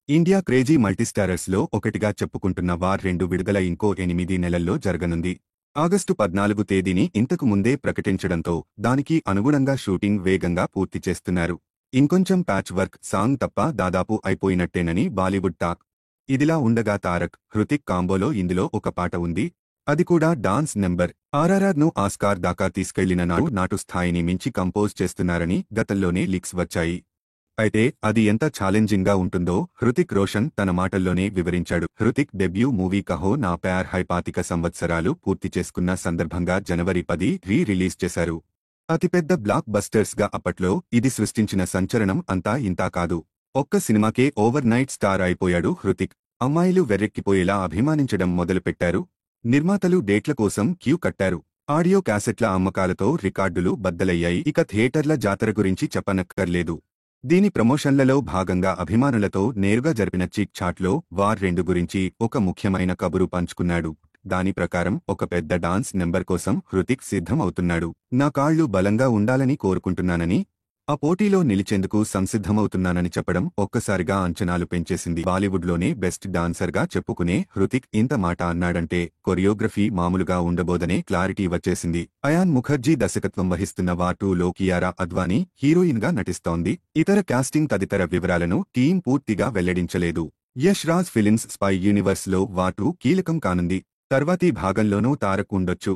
India crazy మల్టీస్టారర్స్లో ఒకటిగా చెప్పుకుంటున్న war 2 విడుదల ఇంకో 8 నెలల్లో జరగనుంది. ఆగస్టు 14 తేదీని ఇంతకు ముందే ప్రకటించడంతో దానికి అనుగుణంగా షూటింగ్ వేగంగా పూర్తి చేస్తున్నారు. ఇంకొంచెం ప్యాచ్ వర్క్ సాంగ్ తప్ప దాదాపు అయిపోయినట్టేనని బాలీవుడ్ టాక్. ఇదిలా ఉండగా తారక్, హృతిక్ కాంబోలో ఇందులో ఒక పాట ఉంది. అది కూడా డాన్స్ నెంబర్. ఆర్ఆర్ఆర్ను ఆస్కార్ దాకా తీసుకెళ్లిన నాటు స్థాయిని మించి కంపోజ్ చేస్తున్నారని గతంలోనే లీక్స్ వచ్చాయి. అయితే అది ఎంత ఛాలెంజింగ్గా ఉంటుందో హృతిక్ రోషన్ తన మాటల్లోనే వివరించాడు. హృతిక్ డెబ్యూ మూవీ కహో నా ప్యార్ హై 25 సంవత్సరాలు పూర్తి చేసుకున్న సందర్భంగా జనవరి 10 రిలీజ్ చేశారు. అతిపెద్ద బ్లాక్ బస్టర్స్గా అప్పట్లో ఇది సృష్టించిన సంచలనం అంతా ఇంతా కాదు. ఒక్క సినిమాకే ఓవర్ నైట్ స్టార్ అయిపోయాడు హృతిక్. అమ్మాయిలు వెర్రెక్కిపోయేలా అభిమానించడం మొదలుపెట్టారు. నిర్మాతలు డేట్ల కోసం క్యూ కట్టారు. ఆడియో క్యాసెట్ల అమ్మకాలతో రికార్డులు బద్దలయ్యాయి. ఇక థియేటర్ల జాతర గురించి చెప్పనక్కర్లేదు. దీని ప్రమోషన్లలో భాగంగా అభిమానులతో నేరుగా జరిపిన చిట్ చాట్లో వార్ 2 గురించి ఒక ముఖ్యమైన కబురు పంచుకున్నాడు. దాని ప్రకారం ఒక పెద్ద డాన్స్ నెంబర్ కోసం హృతిక్ సిద్ధం అవుతున్నాడు. నా కాళ్లు బలంగా ఉండాలని కోరుకుంటున్నానని, ఆ పోటీలో నిలిచేందుకు సంసిద్ధమవుతున్నానని చెప్పడం ఒక్కసారిగా అంచనాలు పెంచేసింది. బాలీవుడ్లోనే బెస్ట్ డాన్సర్గా చెప్పుకునే హృతిక్ ఇంత మాట అన్నాడంటే కొరియోగ్రఫీ మామూలుగా ఉండబోదనే క్లారిటీ వచ్చేసింది. అయాన్ ముఖర్జీ దర్శకత్వం వహిస్తున్న వార్ 2లో కియారా అద్వానీ హీరోయిన్గా నటిస్తోంది. ఇతర కాస్టింగ్ తదితర వివరాలను టీం పూర్తిగా వెల్లడించలేదు. యష్ రాజ్ ఫిలిమ్స్ స్పై యూనివర్స్లో వార్ 2 కీలకం కానుంది. తర్వాతి భాగంలోనూ తారక్ ఉండొచ్చు.